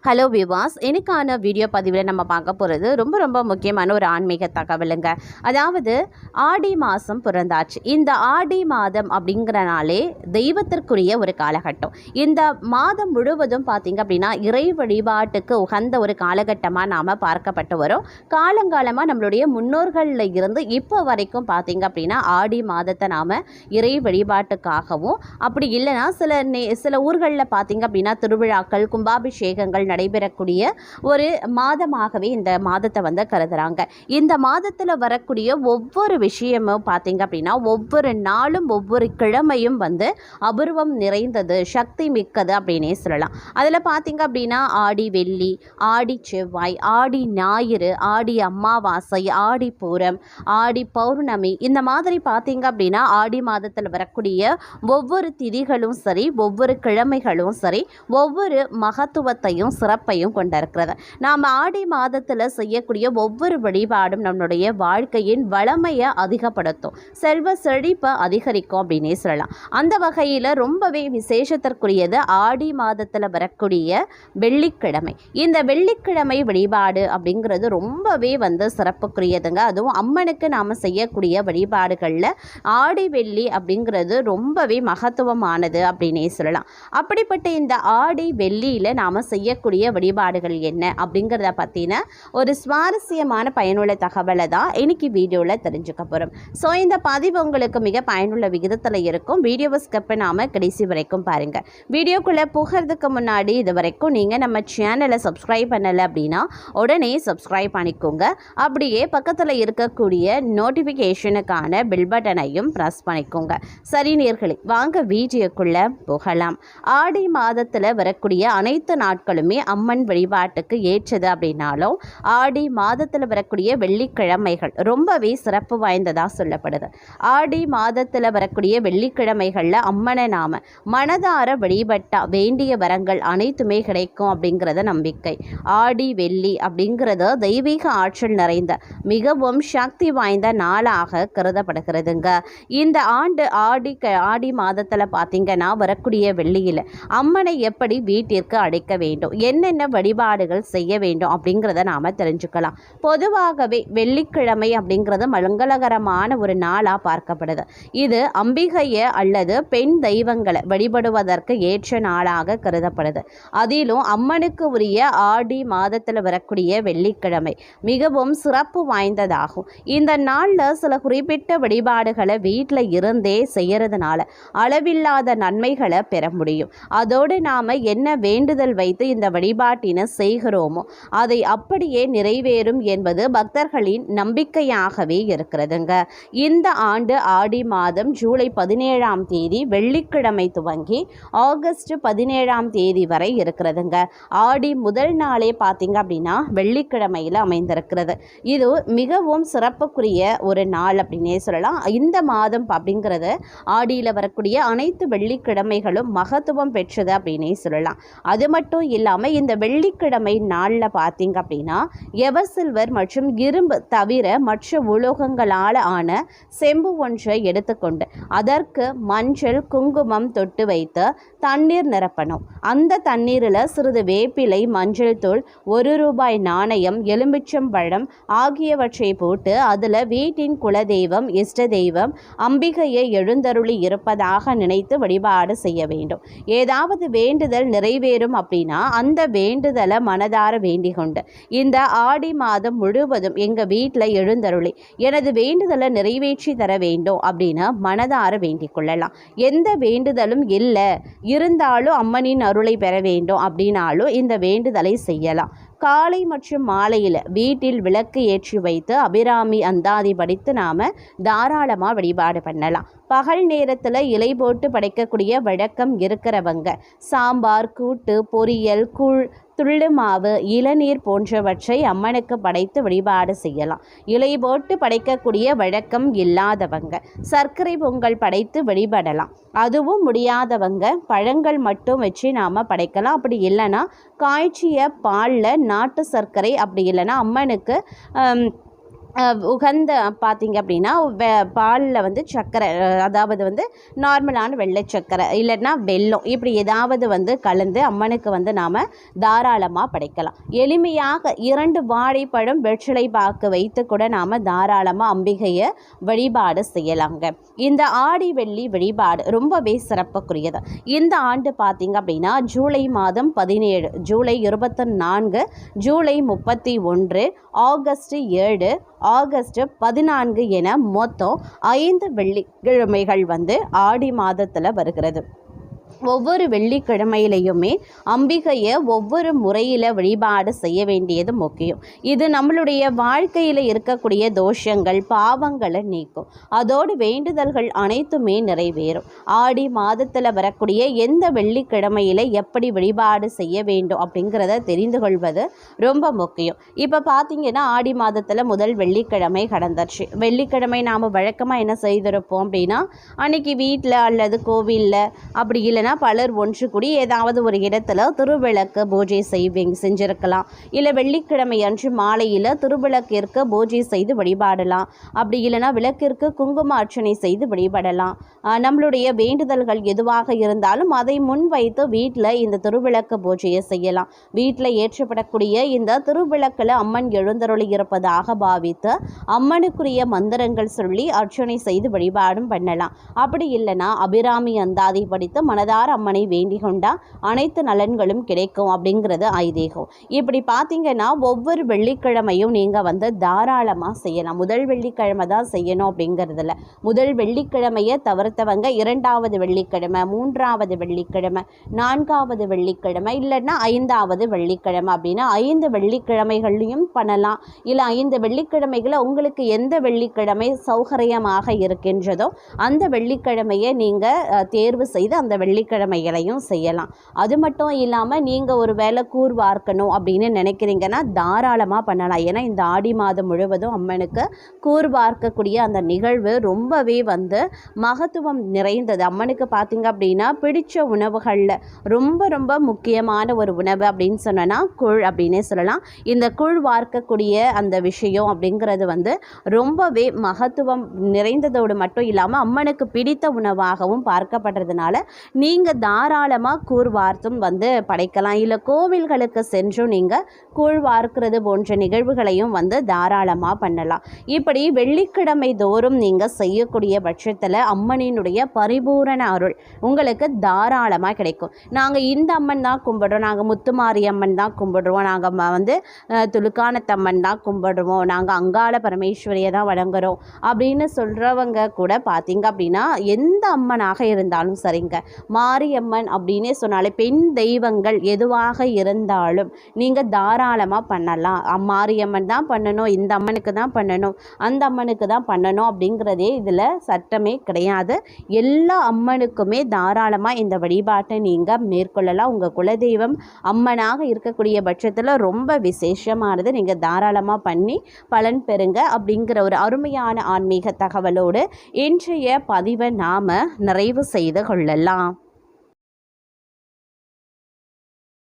Hello விவாஸ், இன்னைக்கான video பதிவில் நம்ம பார்க்க போகிறது ரொம்ப முக்கியமான ஒரு ஆன்மீக தகவலுங்க. அதாவது ஆடி மாதம் பிறந்தாச்சு. இந்த ஆடி மாதம் அப்படிங்கிறனாலே தெய்வத்திற்குரிய ஒரு காலகட்டம். இந்த மாதம் முழுவதும் பார்த்திங்க அப்படின்னா இறை வழிபாட்டுக்கு உகந்த ஒரு காலகட்டமாக நாம் பார்க்கப்பட்டு வரோம். காலங்காலமாக நம்மளுடைய முன்னோர்களில் இருந்து இப்போ வரைக்கும் பார்த்திங்க அப்படின்னா ஆடி மாதத்தை நாம் இறை வழிபாட்டுக்காகவும், அப்படி இல்லைன்னா சில ஊர்களில் பார்த்திங்க அப்படின்னா திருவிழாக்கள், கும்பாபிஷேகங்கள் நடைபெறக்கூடிய ஒரு மாதமாகவே இந்த மாதத்தை கருதுறாங்க. இந்த மாதத்தில் வரக்கூடிய ஒவ்வொரு விஷயமும் பார்த்தீங்க அப்படின்னா ஒவ்வொரு நாளும் ஒவ்வொரு கிழமையும் அபூர்வம் நிறைந்தது, சக்தி மிக்கது அப்படின்னே சொல்லலாம். அதில் பார்த்தீங்க அப்படின்னா ஆடி வெள்ளி, ஆடி செவ்வாய், ஆடி ஞாயிறு, ஆடி அமாவாசை, ஆடி பூரம், ஆடி பௌர்ணமி, இந்த மாதிரி பார்த்தீங்க அப்படின்னா ஆடி மாதத்தில் வரக்கூடிய ஒவ்வொரு திதிகளும் சரி, ஒவ்வொரு கிழமைகளும் சரி, ஒவ்வொரு மகத்துவத்தையும் சிறப்பையும் கொண்டிருக்கிறது. நாம் ஆடி மாதத்தில் செய்யக்கூடிய ஒவ்வொரு வழிபாடும் நம்மளுடைய வாழ்க்கையின் வளமையை அதிகப்படுத்தும், செல்வ செழிப்பை அதிகரிக்கும் அப்படின்னே சொல்லலாம். அந்த வகையில் ரொம்பவே விசேஷத்திற்குரியது ஆடி மாதத்தில் வரக்கூடிய வெள்ளிக்கிழமை. இந்த வெள்ளிக்கிழமை வழிபாடு அப்படிங்கிறது ரொம்பவே சிறப்புக்குரியதுங்க. அதுவும் அம்மனுக்கு நாம் செய்யக்கூடிய வழிபாடுகளில் ஆடி வெள்ளி அப்படிங்கிறது ரொம்பவே மகத்துவமானது அப்படின்னே சொல்லலாம். அப்படிப்பட்ட இந்த ஆடி வெள்ளியில் நாம் செய்யக்கூடிய வழிபாடுகள் என்ன அப்படிங்கிறத பற்றின ஒரு சுவாரஸ்யமான பயனுள்ள தகவலை தான் இன்னைக்கு வீடியோவில் தெரிஞ்சுக்க போகிறோம். ஸோ இந்த பதிவு உங்களுக்கு மிக பயனுள்ள விகிதத்தில் இருக்கும். வீடியோவை ஸ்கிப் பண்ணாமல் கடைசி வரைக்கும் பாருங்கள். வீடியோக்குள்ளே போகிறதுக்கு முன்னாடி இது வரைக்கும் நீங்கள் நம்ம சேனலை சப்ஸ்கிரைப் பண்ணலை அப்படின்னா உடனே சப்ஸ்கிரைப் பண்ணிக்கோங்க. அப்படியே பக்கத்தில் இருக்கக்கூடிய நோட்டிஃபிகேஷனுக்கான பெல் பட்டனையும் ப்ரெஸ் பண்ணிக்கோங்க. சரி நேயர்களே, வாங்க வீடியோக்குள்ளே போகலாம். ஆடி மாதத்தில் வரக்கூடிய அனைத்து நாட்களுமே அம்மன் வழிபாட்டுக்கு ஏற்றது அப்படின்னாலும் ஆடி மாதத்தில் வரக்கூடிய வெள்ளிக்கிழமைகள் ரொம்பவே சிறப்பு வாய்ந்ததாக சொல்லப்படுது. ஆடி மாதத்தில் வரக்கூடிய வெள்ளிக்கிழமைகளில் அம்மனை நாம மனதார வழிபட்டா வேண்டிய வரங்கள் அனைத்துமே கிடைக்கும் அப்படிங்கிறத நம்பிக்கை. ஆடி வெள்ளி அப்படிங்கிறது தெய்வீக ஆற்றல் நிறைந்த மிகவும் சக்தி வாய்ந்த நாளாக கருதப்படுகிறதுங்க. இந்த ஆண்டு ஆடி மாதத்தில் பார்த்தீங்கன்னா வரக்கூடிய வெள்ளியில் அம்மனை எப்படி வீட்டிற்கு அழைக்க வேண்டும், என்னென்ன வழிபாடுகள் செய்ய வேண்டும் அப்படிங்கிறத நாம் தெரிஞ்சுக்கலாம். பொதுவாகவே வெள்ளிக்கிழமை அப்படிங்கிறது மங்களகரமான ஒரு நாளாக பார்க்கப்படுது. இது அம்பிகையை அல்லது பெண் தெய்வங்களை வழிபடுவதற்கு ஏற்ற நாளாக கருதப்படுது. அதிலும் அம்மனுக்கு உரிய ஆடி மாதத்தில் வரக்கூடிய வெள்ளிக்கிழமை மிகவும் சிறப்பு வாய்ந்ததாகும். இந்த நாளில் சில குறிப்பிட்ட வழிபாடுகளை வீட்டில் இருந்தே செய்யறதுனால அளவில்லாத நன்மைகளை பெற முடியும். அதோடு நாம் என்ன வேண்டுதல் வைத்து இந்த வழிபாட்டினை செய்கிறோமோ அதை அப்படியே நிறைவேறும் என்பது பக்தர்களின் நம்பிக்கையாகவே இருக்கிறதுங்க. இந்த ஆண்டு ஆடி மாதம் ஜூலை 17ஆம் தேதி வெள்ளிக்கிழமை துவங்கி ஆகஸ்ட் 17ஆம் தேதி வரை இருக்கிறதுங்க. ஆடி முதல் நாளே பார்த்தீங்க அப்படின்னா வெள்ளிக்கிழமையில் அமைந்திருக்கிறது. இது மிகவும் சிறப்புக்குரிய ஒரு நாள் அப்படின்னே சொல்லலாம். இந்த மாதம் அப்படிங்கிறது ஆடியில் வரக்கூடிய அனைத்து வெள்ளிக்கிழமைகளும் மகத்துவம் பெற்றது அப்படின்னே சொல்லலாம். அது மட்டும் இல்லாமல் இந்த வெள்ளிக்கிழமை நாளில் பார்த்தீங்க அப்படின்னா எவர் சில்வர் மற்றும் இரும்பு தவிர மற்ற உலோகங்களால் ஆன செம்பு ஒன்றை எடுத்துக்கொண்டு அதற்கு மஞ்சள் குங்குமம் தொட்டு வைத்து தண்ணீர் நிரப்பணும். அந்த தண்ணீரில் சிறிது வேப்பிலை, மஞ்சள் தூள், 1 ரூபாய் நாணயம், எலுமிச்சம் பழம் ஆகியவற்றை போட்டு அதில் வீட்டின் குலதெய்வம், இஷ்ட தெய்வம், அம்பிகையை எழுந்தருளி இருப்பதாக நினைத்து வழிபாடு செய்ய வேண்டும். ஏதாவது வேண்டுதல் நிறைவேறும் அப்படின்னா அந்த வேண்டுதலை மனதார வேண்டிக் கொண்டு இந்த ஆடி மாதம் முழுவதும் எங்கள் வீட்டில் எழுந்தருளி எனது வேண்டுதலை நிறைவேற்றி தர வேண்டும் அப்படின்னு மனதார வேண்டிக் கொள்ளலாம். எந்த வேண்டுதலும் இல்லை இருந்தாலும் அம்மனின் அருளை பெற வேண்டும் அப்படின்னாலும் இந்த வேண்டுதலை செய்யலாம். காலை மற்றும் மாலையில் வீட்டில் விளக்கு ஏற்றி வைத்து அபிராமி அந்தாதி படித்து நாம் தாராளமாக வழிபாடு பண்ணலாம். பகல் நேரத்தில் இலை போட்டு படைக்கக்கூடிய வழக்கம் இருக்கிறவங்க சாம்பார், கூட்டு, பொரியல், கூழ், துள்ளு மாவு, இளநீர் போன்றவற்றை அம்மனுக்கு படைத்து வழிபாடு செய்யலாம். இலை போட்டு படைக்கக்கூடிய வழக்கம் இல்லாதவங்க சர்க்கரை பொங்கல் படைத்து வழிபடலாம். அதுவும் முடியாதவங்க பழங்கள் மட்டும் வச்சு நாம் படைக்கலாம். அப்படி இல்லைன்னா காய்ச்சிய பாலில் நாட்டு சர்க்கரை, அப்படி இல்லைன்னா அம்மனுக்கு உகந்த பார்த்தீங்க அப்படின்னா பாலில் வந்து சர்க்கரை, அதாவது வந்து நார்மலான வெள்ளை சர்க்கரை இல்லைன்னா வெல்லம், இப்படி ஏதாவது வந்து கலந்து அம்மனுக்கு வந்து நாம் தாராளமாக படைக்கலாம். எளிமையாக 2 வாழைப்பழம் வெற்றிலை பாக்கு வைத்து கூட நாம் தாராளமாக அம்பிகையை வழிபாடு செய்யலாங்க. இந்த ஆடி வெள்ளி வழிபாடு ரொம்பவே சிறப்புக்குரியது. இந்த ஆண்டு பார்த்தீங்க அப்படின்னா ஜூலை மாதம் 17, ஜூலை 24, ஜூலை 31, ஆகஸ்ட் 7, ஆகஸ்ட் 14 என மொத்தம் 5 வெள்ளிக்கிழமைகள் வந்து ஆடி மாதத்தில் வருகிறது. ஒவ்வொரு வெள்ளிக்கிழமையிலையுமே அம்பிகையை ஒவ்வொரு முறையில் வழிபாடு செய்ய வேண்டியது முக்கியம். இது நம்மளுடைய வாழ்க்கையில் இருக்கக்கூடிய தோஷங்கள் பாவங்களை நீக்கும். அதோடு வேண்டுதல்கள் அனைத்துமே நிறைவேறும். ஆடி மாதத்தில் வரக்கூடிய எந்த வெள்ளிக்கிழமையில் எப்படி வழிபாடு செய்ய வேண்டும் அப்படிங்கிறத தெரிந்து கொள்வது ரொம்ப முக்கியம். இப்போ பார்த்தீங்கன்னா ஆடி மாதத்தில் முதல் வெள்ளிக்கிழமை கடந்துருச்சு. வெள்ளிக்கிழமை நாம் வழக்கமாக என்ன செய்திருப்போம் அப்படின்னா, அன்றைக்கி வீட்டில் அல்லது கோவிலில், அப்படி இல்லைன்னா பலர் ஒன்று கூடி ஏதாவது ஒரு இடத்துல திருவிளக்கு பூஜை செஞ்சிருக்கலாம். இல்லை வெள்ளிக்கிழமை அன்று மாலையில் திருவிளக்கிற்கு பூஜை செய்து வழிபாடலாம். அப்படி இல்லைன்னா விளக்கிற்கு குங்கும அர்ச்சனை செய்து வழிபடலாம். நம்மளுடைய வேண்டுதல்கள் எதுவாக இருந்தாலும் அதை முன்வைத்து வீட்டில் இந்த திருவிளக்கு பூஜையை செய்யலாம். வீட்டில் ஏற்றப்படக்கூடிய இந்த திருவிளக்கில் அம்மன் எழுந்தருளி இருப்பதாக பாவித்து அம்மனுக்குரிய மந்திரங்கள் சொல்லி அர்ச்சனை செய்து வழிபாடும் பண்ணலாம். அப்படி இல்லைன்னா அபிராமி அந்தாதி படித்து மனதார அம்மனை வேண்டி கொண்டா அனைத்து நலன்களும் கிடைக்கும் அப்படிங்கிறது ஐதீகம். இப்படி பார்த்தீங்கன்னா ஒவ்வொரு வெள்ளிக்கிழமையும் நீங்கள் வந்து தாராளமாக செய்யலாம். முதல் வெள்ளிக்கிழமை தான் செய்யணும் அப்படிங்கிறதுல, முதல் வெள்ளிக்கிழமையை தவிர்த்தவங்க 2வது வெள்ளிக்கிழமை, 3வது வெள்ளிக்கிழமை, 4வது வெள்ளிக்கிழமை, இல்லைன்னா 5வது வெள்ளிக்கிழமை அப்படின்னு 5 வெள்ளிக்கிழமைகளையும் பண்ணலாம். இல்லை 5 வெள்ளிக்கிழமைகளை உங்களுக்கு எந்த வெள்ளிக்கிழமை சௌகரியமாக இருக்கின்றதோ அந்த வெள்ளிக்கிழமையை நீங்கள் தேர்வு செய்து அந்த வெள்ளிக்கிழமைகளையும் செய்யலாம். அது மட்டும் இல்லாமல் நீங்கள் ஒரு வேளை கூர் வார்க்கணும் அப்படின்னு நினைக்கிறீங்கன்னா தாராளமாக பண்ணலாம். ஏன்னா இந்த ஆடி மாதம் முழுவதும் அம்மனுக்கு கூர் வார்க்கக்கூடிய அந்த நிகழ்வு ரொம்பவே வந்து மகத்துவம் நிறைந்தது. அம்மனுக்கு பார்த்தீங்க அப்படின்னா பிடிச்ச உணவுகளில் ரொம்ப ரொம்ப முக்கியமான ஒரு உணவு அப்படின்னு சொன்னோன்னா கூழ் அப்படின்னே சொல்லலாம். இந்த கூழ் வார்க்கக்கூடிய அந்த விஷயம் அப்படிங்கிறது வந்து ரொம்பவே மகத்துவம் நிறைந்ததோடு மட்டும் இல்லாமல் அம்மனுக்கு பிடித்த உணவாகவும் பார்க்கப்படுறதுனால நீங்கள் தாராளமாக கூழ் வார்த்தும் வந்து படைக்கலாம். இல்லை கோவில்களுக்கு சென்றும் நீங்கள் கூழ் வார்க்கிறது போன்ற நிகழ்வுகளையும் வந்து தாராளமாக பண்ணலாம். இப்படி வெள்ளிக்கிழமை தோறும் நீங்கள் செய்யக்கூடிய பட்சத்தில் அம்மனினுடைய பரிபூரண அருள் உங்களுக்கு தாராளமாக கிடைக்கும். நாங்கள் இந்த அம்மன் தான் கும்பிடுறோம், நாங்கள் முத்துமாரி அம்மன் தான் கும்பிடுவோம், நாங்கள் வந்து துலுக்கானத்தம்மன் தான் கும்பிடுவோம், நாங்கள் அங்காள பரமேஸ்வரியை தான் வணங்குறோம் அப்படின்னு சொல்கிறவங்க கூட பார்த்தீங்க அப்படின்னா எந்த அம்மனாக இருந்தாலும் சரிங்க, மாரியம்மன் அப்படின்னே சொன்னாலே பெண் தெய்வங்கள் எதுவாக இருந்தாலும் நீங்கள் தாராளமாக பண்ணலாம். மாரியம்மன் தான் பண்ணணும், இந்த அம்மனுக்கு தான் பண்ணணும், அந்த அம்மனுக்கு தான் பண்ணணும் அப்படிங்கிறதே இதில் சட்டமே கிடையாது. எல்லா அம்மனுக்குமே தாராளமாக இந்த வழிபாட்டை நீங்கள் மேற்கொள்ளலாம். உங்கள் குலதெய்வம் அம்மனாக இருக்கக்கூடிய பட்சத்தில் ரொம்ப விசேஷமானது, நீங்கள் தாராளமாக பண்ணி பலன் பெறுங்க அப்படிங்கிற ஒரு அருமையான ஆன்மீக தகவலோடு இன்றைய பதிவை நாம் நிறைவு செய்து கொள்ளலாம்.